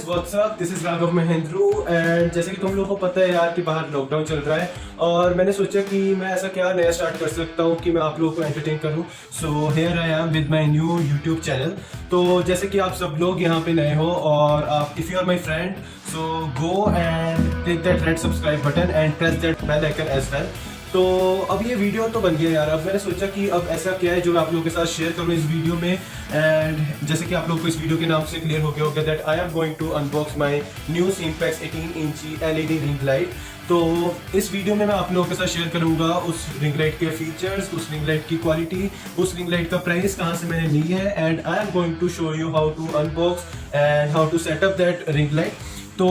What's up, this is Raghav Mahendru. And जैसे कि तुम लोगों को पता है यार कि बाहर लॉकडाउन चल रहा है और मैंने सोचा कि मैं ऐसा क्या नया स्टार्ट कर सकता हूँ कि मैं आप लोगों को एंटरटेन करूँ। So here I am with my new YouTube channel. तो जैसे कि आप सब लोग यहाँ पे नए हो और आप if you are my friend so go and click that red subscribe button and press that bell icon as well. तो अब ये वीडियो तो बन गया यार। अब मैंने सोचा कि अब ऐसा क्या है जो मैं आप लोगों के साथ शेयर करूँ इस वीडियो में। एंड जैसे कि आप लोगों को इस वीडियो के नाम से क्लियर हो गया होगा that I am going to unbox my new Simplex 18 इंची एलईडी रिंग लाइट। तो इस वीडियो में मैं आप लोगों के साथ शेयर करूंगा उस रिंग लाइट के फीचर्स, उस रिंग लाइट की क्वालिटी, उस रिंग लाइट का प्राइस कहाँ से मैंने ली है। And I am going to show you how to unbox and how to set up that ring light. तो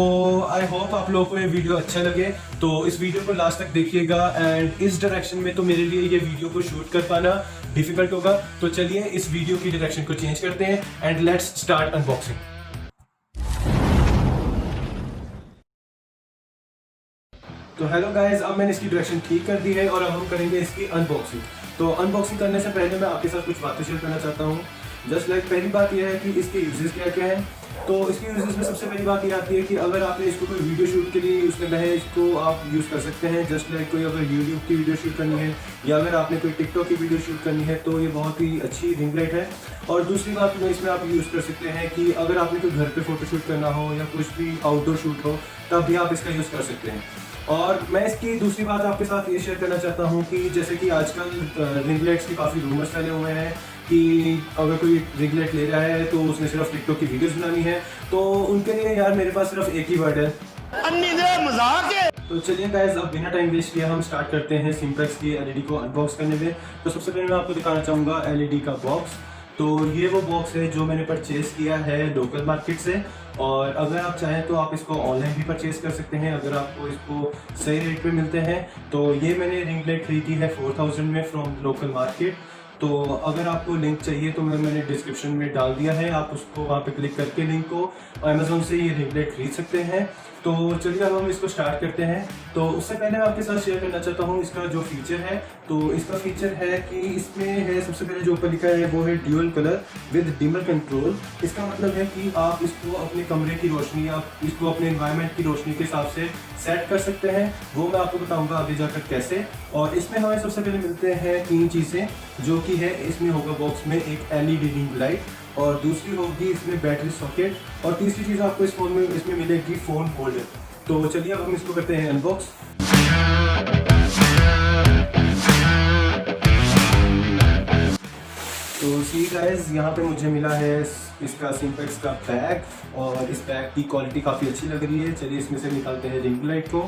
आई होप आप लोगों को ये वीडियो अच्छा लगे, तो इस वीडियो को लास्ट तक देखिएगा। एंड इस डायरेक्शन में तो मेरे लिए ये वीडियो को शूट कर पाना डिफिकल्ट होगा, तो चलिए इस वीडियो की डायरेक्शन को चेंज करते हैं एंड लेट्स स्टार्ट अनबॉक्सिंग। तो हेलो गाइस, अब मैंने इसकी डायरेक्शन ठीक कर दी है और अब हम करेंगे इसकी अनबॉक्सिंग। तो अनबॉक्सिंग करने से पहले मैं आपके साथ कुछ बातें शेयर करना चाहता हूँ। जस्ट लाइक पहली बात यह है कि इसके यूजेस क्या क्या हैं। तो इसके यूजेस में सबसे पहली बात ये आती है कि अगर आपने इसको कोई वीडियो शूट के लिए यूज़ करना है, इसको आप यूज़ कर सकते हैं। जस्ट लाइक कोई अगर यूट्यूब की वीडियो शूट करनी है या अगर आपने कोई टिकटॉक की वीडियो शूट करनी है तो ये बहुत ही अच्छी रिंग लाइट है। और दूसरी बात में इसमें आप यूज़ कर सकते हैं कि अगर आपने कोई घर पे फोटो शूट करना हो या कुछ भी आउटडोर शूट हो तब भी आप इसका यूज़ कर सकते हैं। और मैं इसकी दूसरी बात आपके साथ ये शेयर करना चाहता हूँ कि जैसे कि आजकल रिंग लाइट्स के काफ़ी रूमर्स फैले हुए हैं कि अगर कोई रिंग लाइट ले रहा है तो उसने सिर्फ टिकटॉक की वीडियोस बनानी है। तो उनके लिए यार मेरे पास सिर्फ एक ही वर्ड है, मजाक है। तो चलिए गाइस, अब बिना टाइम वेस्ट किए हम स्टार्ट करते हैं Simplex की एलईडी को अनबॉक्स करने में। तो सबसे पहले मैं आपको दिखाना चाहूँगा एलईडी का बॉक्स। तो ये वो बॉक्स है जो मैंने परचेज किया है लोकल मार्केट से, और अगर आप चाहें तो आप इसको ऑनलाइन भी परचेज कर सकते हैं अगर आपको इसको सही रेट पे मिलते हैं। तो ये मैंने रिंग लाइट खरीदी है 4000 में फ्रॉम लोकल मार्केट। तो अगर आपको लिंक चाहिए तो मैंने डिस्क्रिप्शन में डाल दिया है, आप उसको वहाँ पे क्लिक करके लिंक को अमेज़ोन से ये रिंग लाइट खरीद सकते हैं। तो चलिए अब हम इसको स्टार्ट करते हैं। तो उससे पहले मैं आपके साथ शेयर करना चाहता हूँ इसका जो फीचर है। तो इसका फीचर है कि इसमें है सबसे पहले जो ऊपर लिखा है वो है dual colour with dimmer control. इसका मतलब है कि आप इसको अपने कमरे की रोशनी, आप इसको अपने एनवायरनमेंट की रोशनी के हिसाब से सेट कर सकते हैं। वो मैं आपको बताऊंगा आगे जाकर कैसे। और इसमें हमें सबसे पहले मिलते हैं 3 चीज़ें, जो कि है इसमें होगा बॉक्स में एक एलईडी रिंग लाइट, और दूसरी होगी इसमें बैटरी सॉकेट, और तीसरी चीज़ आपको इस फोन में इसमें मिलेगी फ़ोन होल्डर। तो चलिए अब हम इसको करते हैं अनबॉक्स। तो सी गाइस, यहाँ पे मुझे मिला है इसका Simplex का बैग, और इस बैग की क्वालिटी काफ़ी अच्छी लग रही है। चलिए इसमें से निकालते हैं रिंग लाइट को।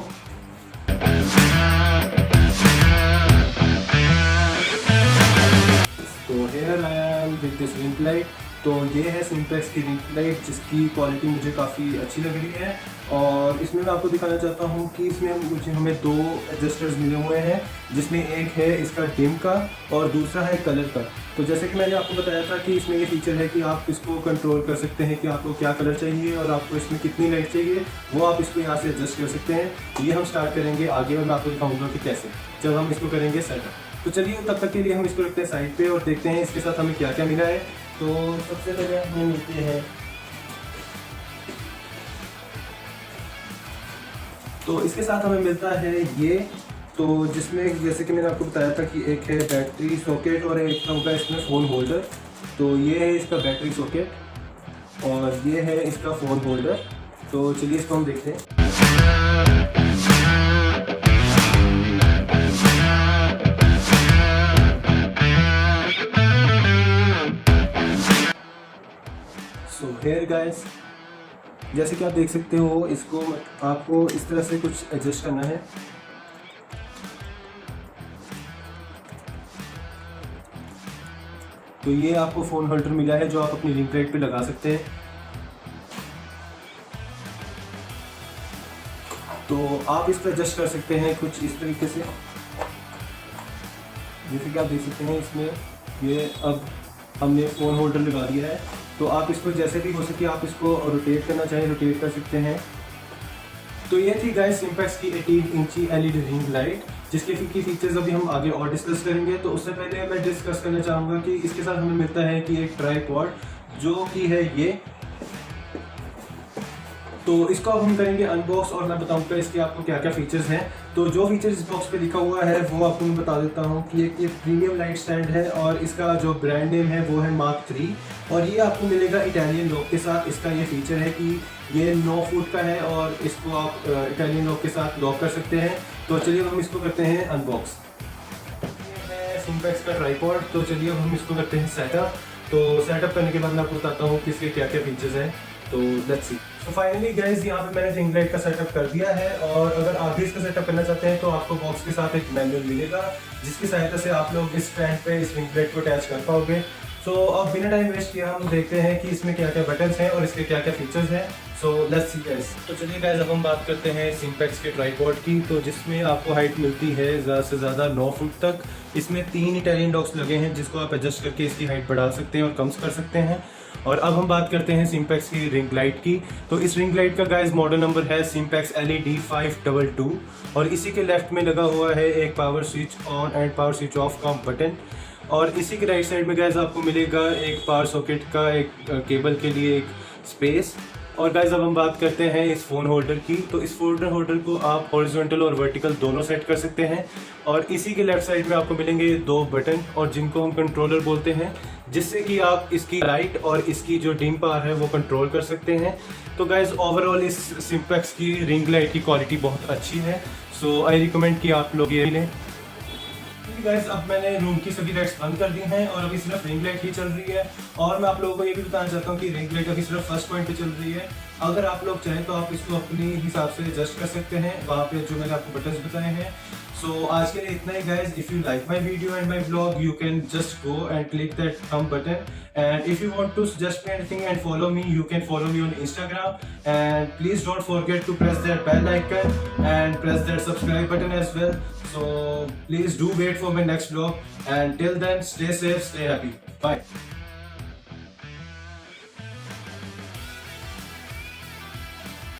तो here I am with this ring light. तो ये है Simplex की रिंग लाइट जिसकी क्वालिटी मुझे काफ़ी अच्छी लग रही है। और इसमें मैं आपको दिखाना चाहता हूँ कि इसमें हमें 2 एडजस्टर्स मिले हुए हैं, जिसमें एक है इसका डिम का और दूसरा है कलर का। तो जैसे कि मैंने आपको बताया था कि इसमें ये फीचर है कि आप इसको कंट्रोल कर सकते हैं कि आपको क्या कलर चाहिए और आपको इसमें कितनी लाइट चाहिए, वो आप इसको यहाँ से एडजस्ट कर सकते हैं। ये हम स्टार्ट करेंगे आगे, मैं आपको दिखाऊंगा कि कैसे जब हम इसको करेंगे सेटअप। तो चलिए तब तक के लिए हम इसको रखते हैं साइड पे और देखते हैं इसके साथ हमें क्या क्या मिला है। तो सबसे पहले हमें मिलती है, तो इसके साथ हमें मिलता है ये, तो जिसमें जैसे कि मैंने आपको बताया था कि एक है बैटरी सॉकेट और एक होगा इसमें फ़ोन होल्डर। तो ये है इसका बैटरी सॉकेट और ये है इसका फ़ोन होल्डर। तो चलिए इसको हम देखते हैं। सो हेयर गाइस, जैसे कि आप देख सकते हो इसको आपको इस तरह से कुछ एडजस्ट करना है। तो ये आपको फ़ोन होल्डर मिला है जो आप अपनी रिंग लाइट पे लगा सकते हैं। तो आप इसको एडजस्ट कर सकते हैं कुछ इस तरीके से, जैसे कि आप देख सकते हैं इसमें ये अब हमने फ़ोन होल्डर लगा दिया है। तो आप इसको जैसे भी हो सके आप इसको रोटेट करना चाहें रोटेट कर सकते हैं। तो ये थी गाइस Simplex की 18 इंची एलईडी रिंग लाइट, जिसके की फीचर्स अभी हम आगे और डिस्कस करेंगे। तो उससे पहले मैं डिस्कस करना चाहूँगा कि इसके साथ हमें मिलता है कि एक ट्राइपॉड, जो कि है ये। तो इसको अब हम करेंगे अनबॉक्स और मैं बताऊंगा इसके आपको क्या क्या फीचर्स हैं। तो जो फीचर्स इस बॉक्स पे लिखा हुआ है वो आपको मैं बता देता हूँ कि ये प्रीमियम लाइट स्टैंड है और इसका जो ब्रांड नेम है वो है मार्क 3 और ये आपको मिलेगा इटालियन लॉक के साथ। इसका ये फीचर है कि ये 9 फुट का है और इसको आप इटालियन लॉक के साथ लॉक कर सकते हैं। तो चलिए हम इसको करते हैं अनबॉक्स। ये है सिम्पैक्स का ट्राइपॉड। तो चलिए हम इसको करते हैं सेटअप। तो सेटअप करने के बाद मैं आपको बताता हूँ कि इसके क्या क्या फीचर्स हैं। तो लेट्स सी। तो फाइनली गाइस यहाँ पे मैंने रिंग लाइट का सेटअप कर दिया है और अगर आप भी इसका सेटअप करना चाहते हैं तो आपको बॉक्स के साथ एक मैनुअल मिलेगा जिसकी सहायता से आप लोग इस स्टैंड पे इस रिंग लाइट को अटैच कर पाओगे। सो अब बिना टाइम वेस्ट किए हम देखते हैं कि इसमें क्या क्या बटन्स हैं और इसके क्या क्या फीचर्स हैं। So let's see guys. तो चलिए गाइस अब हम बात करते हैं सिम्पैक्स के ट्राइपॉड की। तो जिसमें आपको हाइट मिलती है ज़्यादा से ज़्यादा 9 फुट तक। इसमें 3 इटालियन डॉक्स लगे हैं जिसको आप एडजस्ट करके इसकी हाइट बढ़ा सकते हैं और कम कर सकते हैं। और अब हम बात करते हैं सिम्पैक्स की रिंग लाइट की। तो इस रिंग लाइट का गाइस मॉडल नंबर है सिम्पैक्स LED 522 और इसी के लेफ्ट में लगा हुआ है एक power switch on and power switch off का बटन और इसी के राइट साइड में गाइस आपको मिलेगा एक पावर सॉकेट का एक केबल के लिए एक स्पेस। और गाइस अब हम बात करते हैं इस फ़ोन होल्डर की। तो इस फ़ोन होल्डर को आप हॉरिजॉन्टल और वर्टिकल दोनों सेट कर सकते हैं और इसी के लेफ्ट साइड में आपको मिलेंगे 2 बटन और जिनको हम कंट्रोलर बोलते हैं जिससे कि आप इसकी लाइट और इसकी जो डिम पावर है वो कंट्रोल कर सकते हैं। तो गाइस ओवरऑल इस सिम्पैक्स की रिंग लाइट की क्वालिटी बहुत अच्छी है। सो आई रिकमेंड कि आप लोग ये लें। गाइस अब मैंने रूम की सभी लाइट्स बंद कर दी हैं और अभी सिर्फ रिंग लाइट ही चल रही है और मैं आप लोगों को ये भी बताना चाहता हूँ कि रिंग लाइट अभी सिर्फ फर्स्ट पॉइंट पे चल रही है। अगर आप लोग चाहें तो आप इसको अपने हिसाब से एडजस्ट कर सकते हैं वहाँ पे जो मैंने आपको बटन्स बताए हैं। सो आज के लिए इतना ही guys. If you like my video and my blog you can just go and click that thumb button and if you want to suggest me anything and follow me you can follow me on Instagram and please don't forget to press that bell icon and press that subscribe button as well. So please do wait for my next vlog and till then stay safe, stay happy. Bye.